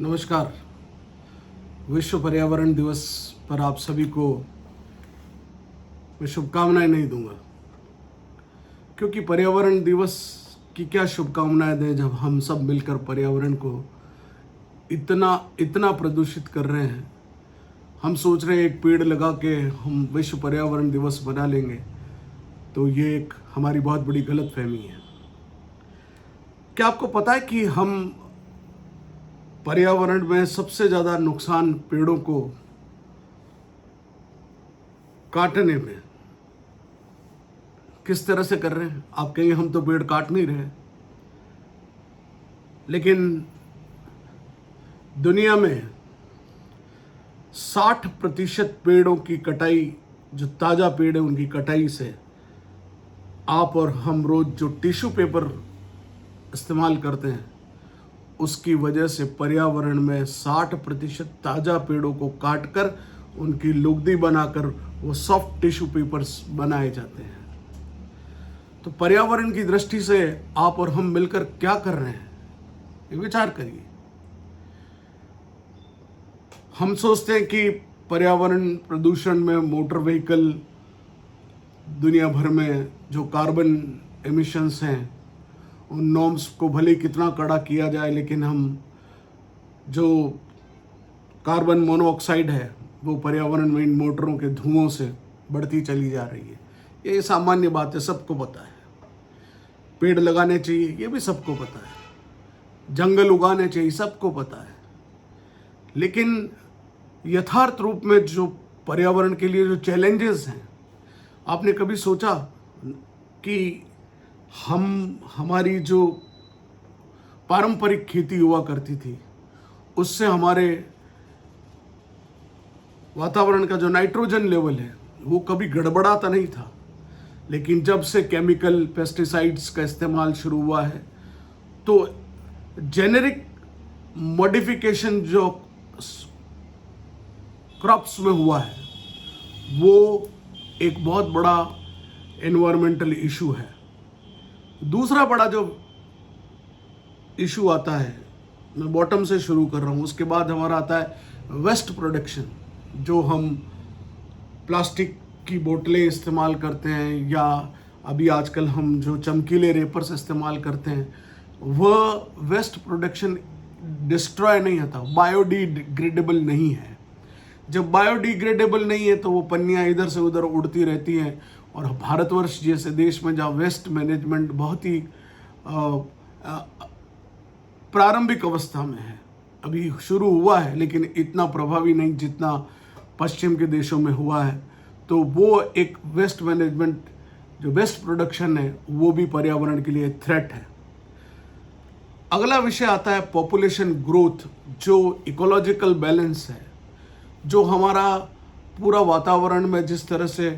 नमस्कार। विश्व पर्यावरण दिवस पर आप सभी को मैं शुभकामनाएं नहीं दूंगा, क्योंकि पर्यावरण दिवस की क्या शुभकामनाएं दें जब हम सब मिलकर पर्यावरण को इतना इतना प्रदूषित कर रहे हैं। हम सोच रहे हैं एक पेड़ लगा के हम विश्व पर्यावरण दिवस बना लेंगे, तो ये एक हमारी बहुत बड़ी गलतफहमी है। क्या आपको पता है कि हम पर्यावरण में सबसे ज़्यादा नुकसान पेड़ों को काटने में किस तरह से कर रहे हैं? आप कहेंगे हम तो पेड़ काट नहीं रहे, लेकिन दुनिया में 60% पेड़ों की कटाई, जो ताज़ा पेड़ है उनकी कटाई से आप और हम रोज जो टिश्यू पेपर इस्तेमाल करते हैं उसकी वजह से पर्यावरण में 60% ताज़ा पेड़ों को काटकर उनकी लुगदी बनाकर वो सॉफ्ट टिश्यू पेपर्स बनाए जाते हैं। तो पर्यावरण की दृष्टि से आप और हम मिलकर क्या कर रहे हैं, ये विचार करिए। हम सोचते हैं कि पर्यावरण प्रदूषण में मोटर व्हीकल, दुनिया भर में जो कार्बन एमिशंस हैं उन नॉर्म्स को भले कितना कड़ा किया जाए, लेकिन हम जो कार्बन मोनोऑक्साइड है वो पर्यावरण में इन मोटरों के धुओं से बढ़ती चली जा रही है। ये सामान्य बात है, सबको पता है। पेड़ लगाने चाहिए, ये भी सबको पता है। जंगल उगाने चाहिए, सबको पता है। लेकिन यथार्थ रूप में जो पर्यावरण के लिए जो चैलेंजेस हैं, आपने कभी सोचा कि हमारी जो पारंपरिक खेती हुआ करती थी उससे हमारे वातावरण का जो नाइट्रोजन लेवल है वो कभी गड़बड़ाता नहीं था। लेकिन जब से केमिकल पेस्टिसाइड्स का इस्तेमाल शुरू हुआ है तो जेनेरिक मॉडिफिकेशन जो क्रॉप्स में हुआ है वो एक बहुत बड़ा एनवायरमेंटल इशू है। दूसरा बड़ा जो इशू आता है, मैं बॉटम से शुरू कर रहा हूँ, उसके बाद हमारा आता है वेस्ट प्रोडक्शन। जो हम प्लास्टिक की बोतलें इस्तेमाल करते हैं या अभी आजकल हम जो चमकीले रेपर्स इस्तेमाल करते हैं, वह वेस्ट प्रोडक्शन डिस्ट्रॉय नहीं होता, बायोडिग्रेडेबल नहीं है। जब बायोडिग्रेडेबल नहीं है तो वो पन्नियाँ इधर से उधर उड़ती रहती हैं। और भारतवर्ष जैसे देश में जहाँ वेस्ट मैनेजमेंट बहुत ही प्रारंभिक अवस्था में है, अभी शुरू हुआ है लेकिन इतना प्रभावी नहीं जितना पश्चिम के देशों में हुआ है, तो वो एक वेस्ट मैनेजमेंट, जो वेस्ट प्रोडक्शन है, वो भी पर्यावरण के लिए थ्रेट है। अगला विषय आता है पॉपुलेशन ग्रोथ, जो इकोलॉजिकल बैलेंस है, जो हमारा पूरा वातावरण में जिस तरह से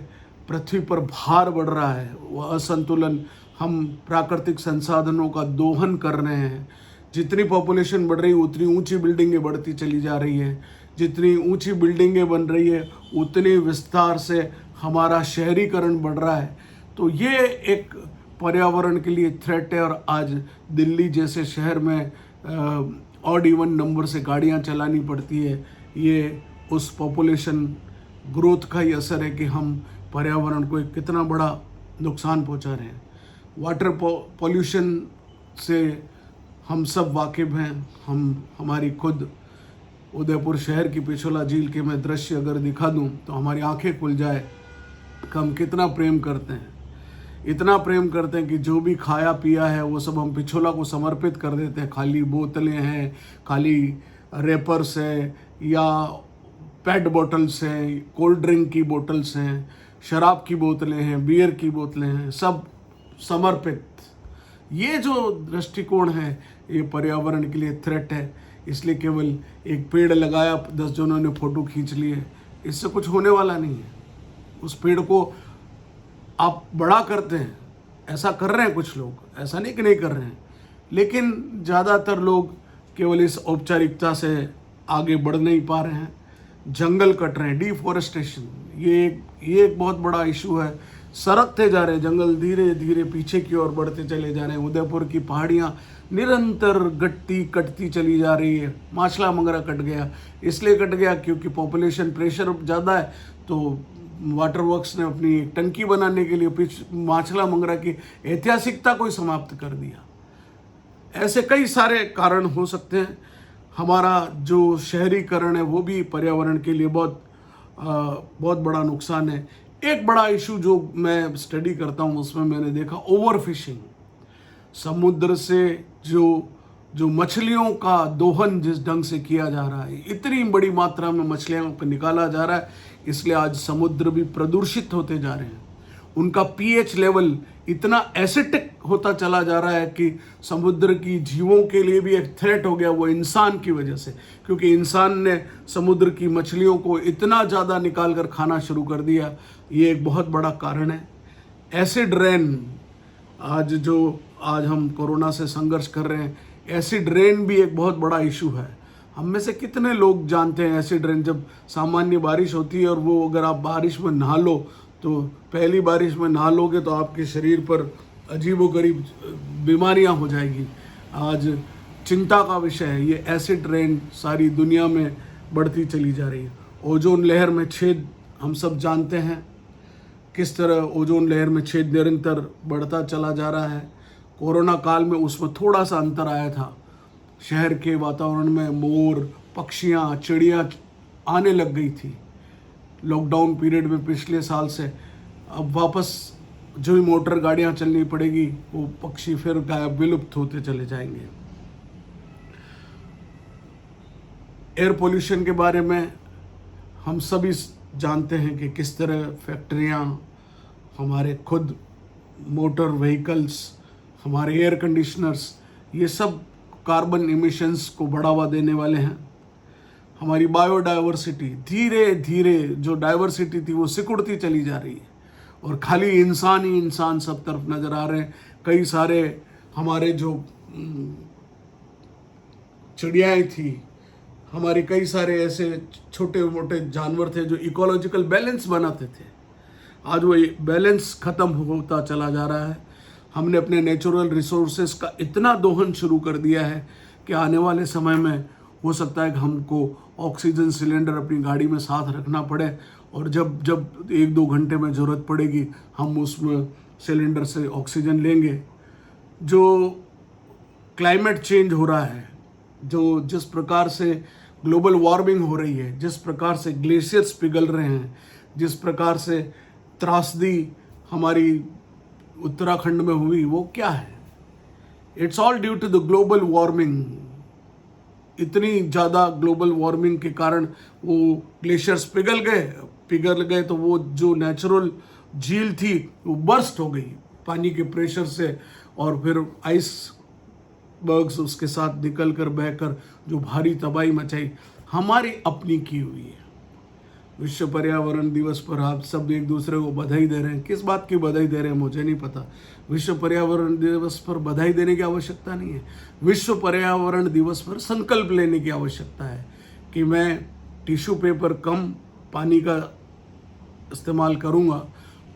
पृथ्वी पर भार बढ़ रहा है, वह असंतुलन, हम प्राकृतिक संसाधनों का दोहन कर रहे हैं। जितनी पॉपुलेशन बढ़ रही है उतनी ऊंची बिल्डिंगें बढ़ती चली जा रही है, जितनी ऊंची बिल्डिंगें बन रही है उतनी विस्तार से हमारा शहरीकरण बढ़ रहा है। तो ये एक पर्यावरण के लिए थ्रेट है। और आज दिल्ली जैसे शहर में ऑड इवन नंबर से गाड़ियाँ चलानी पड़ती है। ये उस पॉपुलेशन ग्रोथ का ही असर है कि हम पर्यावरण को एक कितना बड़ा नुकसान पहुंचा रहे हैं। वाटर पॉल्यूशन से हम सब वाकिफ हैं। हमारी खुद उदयपुर शहर की पिछोला झील के मैं दृश्य अगर दिखा दूं तो हमारी आंखें खुल जाए कि हम कितना प्रेम करते हैं। इतना प्रेम करते हैं कि जो भी खाया पिया है वो सब हम पिछोला को समर्पित कर देते हैं। खाली बोतलें हैं, खाली रेपर्स है या पेट बॉटल्स हैं, कोल्ड ड्रिंक की बोतल्स हैं, शराब की बोतलें हैं, बियर की बोतलें हैं, सब समर्पित। ये जो दृष्टिकोण है ये पर्यावरण के लिए थ्रेट है। इसलिए केवल एक पेड़ लगाया, 10 जनों ने फोटो खींच लिए, इससे कुछ होने वाला नहीं है। उस पेड़ को आप बड़ा करते हैं, ऐसा कर रहे हैं कुछ लोग, ऐसा नहीं कि नहीं कर रहे हैं, लेकिन ज़्यादातर लोग केवल इस औपचारिकता से आगे बढ़ नहीं पा रहे हैं। जंगल कट रहे हैं, डिफॉरेस्टेशन, ये एक बहुत बड़ा इशू है। सरकते जा रहे हैं, जंगल धीरे धीरे पीछे की ओर बढ़ते चले जा रहे हैं। उदयपुर की पहाड़ियाँ निरंतर गटती कटती चली जा रही है। माछला मंगरा कट गया, इसलिए कट गया क्योंकि पॉपुलेशन प्रेशर ज़्यादा है, तो वाटर वर्क्स ने अपनी टंकी बनाने के लिए माछला मंगरा की ऐतिहासिकता को समाप्त कर दिया। ऐसे कई सारे कारण हो सकते हैं। हमारा जो शहरीकरण है वो भी पर्यावरण के लिए बहुत बड़ा नुकसान है। एक बड़ा इशू जो मैं स्टडी करता हूँ उसमें मैंने देखा ओवर फिशिंग। समुद्र से जो मछलियों का दोहन जिस ढंग से किया जा रहा है, इतनी बड़ी मात्रा में मछलियों को निकाला जा रहा है, इसलिए आज समुद्र भी प्रदूषित होते जा रहे हैं। उनका पीएच लेवल इतना एसिडिक होता चला जा रहा है कि समुद्र की जीवों के लिए भी एक थ्रेट हो गया, वो इंसान की वजह से, क्योंकि इंसान ने समुद्र की मछलियों को इतना ज़्यादा निकाल कर खाना शुरू कर दिया। ये एक बहुत बड़ा कारण है। एसिड रेन, आज हम कोरोना से संघर्ष कर रहे हैं, एसिड रेन भी एक बहुत बड़ा इशू है। हम में से कितने लोग जानते हैं एसिड रेन? जब सामान्य बारिश होती है और वो अगर आप बारिश में नहा लो, तो पहली बारिश में नहा लोगे तो आपके शरीर पर अजीबोगरीब बीमारियां हो जाएगी। आज चिंता का विषय है ये एसिड रेन, सारी दुनिया में बढ़ती चली जा रही है। ओजोन लेयर में छेद, हम सब जानते हैं किस तरह ओजोन लेयर में छेद निरंतर बढ़ता चला जा रहा है। कोरोना काल में उसमें थोड़ा सा अंतर आया था। शहर के वातावरण में मोर, पक्षियाँ, चिड़िया आने लग गई थी। लॉकडाउन पीरियड में पिछले साल से अब वापस जो भी मोटर गाड़ियाँ चलनी पड़ेगी, वो पक्षी फिर गायब, विलुप्त होते चले जाएंगे। एयर पोल्यूशन के बारे में हम सभी जानते हैं कि किस तरह फैक्ट्रियाँ, हमारे खुद मोटर व्हीकल्स, हमारे एयर कंडीशनर्स, ये सब कार्बन इमिशंस को बढ़ावा देने वाले हैं। हमारी बायोडाइवर्सिटी धीरे धीरे, जो डाइवर्सिटी थी वो सिकुड़ती चली जा रही है और खाली इंसान ही इंसान सब तरफ नज़र आ रहे हैं। कई सारे हमारे जो चिड़ियाएँ थी, हमारे कई सारे ऐसे छोटे मोटे जानवर थे जो इकोलॉजिकल बैलेंस बनाते थे, आज वो बैलेंस ख़त्म होता चला जा रहा है। हमने अपने नेचुरल रिसोर्सेज का इतना दोहन शुरू कर दिया है कि आने वाले समय में हो सकता है कि हमको ऑक्सीजन सिलेंडर अपनी गाड़ी में साथ रखना पड़े, और जब 1-2 घंटे में ज़रूरत पड़ेगी हम उसमें सिलेंडर से ऑक्सीजन लेंगे। जो क्लाइमेट चेंज हो रहा है, जो जिस प्रकार से ग्लोबल वार्मिंग हो रही है, जिस प्रकार से ग्लेशियर्स पिघल रहे हैं, जिस प्रकार से त्रासदी हमारी उत्तराखंड में हुई, वो क्या है? It's all due to the global warming. इतनी ज़्यादा ग्लोबल वार्मिंग के कारण वो ग्लेशियर्स पिघल गए तो वो जो नेचुरल झील थी वो बर्स्ट हो गई पानी के प्रेशर से, और फिर आइस बर्ग्स उसके साथ निकल कर बहकर जो भारी तबाही मचाई, हमारी अपनी की हुई है। विश्व पर्यावरण दिवस पर आप सब एक दूसरे को बधाई दे रहे हैं। किस बात की बधाई दे रहे हैं मुझे नहीं पता। विश्व पर्यावरण दिवस पर बधाई देने की आवश्यकता नहीं है। विश्व पर्यावरण दिवस पर संकल्प लेने की आवश्यकता है कि मैं टिश्यू पेपर कम पानी का इस्तेमाल करूँगा।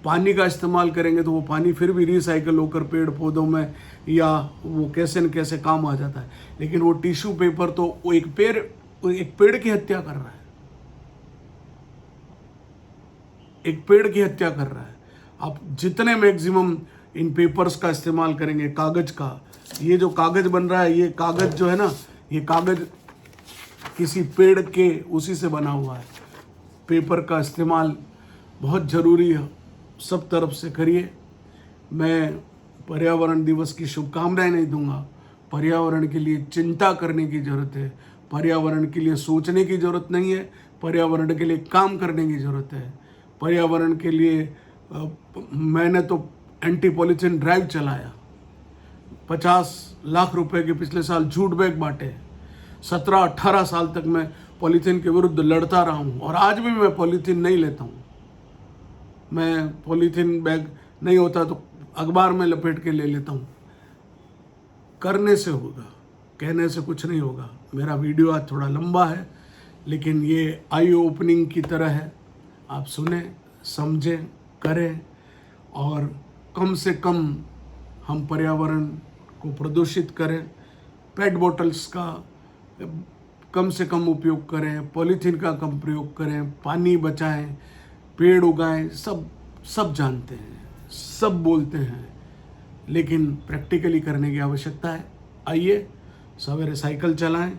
पानी का इस्तेमाल करेंगे तो वो पानी फिर भी रिसाइकल होकर पेड़ पौधों में या वो कैसे न कैसे काम आ जाता है, लेकिन वो टिश्यू पेपर तो वो एक पेड़ की हत्या कर रहा है, एक पेड़ की हत्या कर रहा है। आप जितने मैक्सिमम इन पेपर्स का इस्तेमाल करेंगे, कागज का, ये जो कागज बन रहा है, ये कागज जो है ना, ये कागज किसी पेड़ के उसी से बना हुआ है। पेपर का इस्तेमाल बहुत ज़रूरी है, सब तरफ से करिए। मैं पर्यावरण दिवस की शुभकामनाएं नहीं दूंगा। पर्यावरण के लिए चिंता करने की ज़रूरत है, पर्यावरण के लिए सोचने की ज़रूरत नहीं है, पर्यावरण के लिए काम करने की ज़रूरत है। पर्यावरण के लिए मैंने तो एंटी पॉलीथीन ड्राइव चलाया, 50 लाख रुपए के पिछले साल जूट बैग बांटे। 17-18 साल तक मैं पॉलीथीन के विरुद्ध लड़ता रहा हूँ और आज भी मैं पॉलीथीन नहीं लेता हूँ। मैं पॉलीथीन बैग नहीं होता तो अखबार में लपेट के ले लेता हूँ। करने से होगा, कहने से कुछ नहीं होगा। मेरा वीडियो आज थोड़ा लंबा है, लेकिन ये आई ओपनिंग की तरह है। आप सुने, समझें, करें और कम से कम हम पर्यावरण को प्रदूषित करें, पेट बॉटल्स का कम से कम उपयोग करें, पॉलीथीन का कम प्रयोग करें, पानी बचाएं, पेड़ उगाएं। सब जानते हैं, सब बोलते हैं, लेकिन प्रैक्टिकली करने की आवश्यकता है। आइए सवेरे साइकिल चलाएं,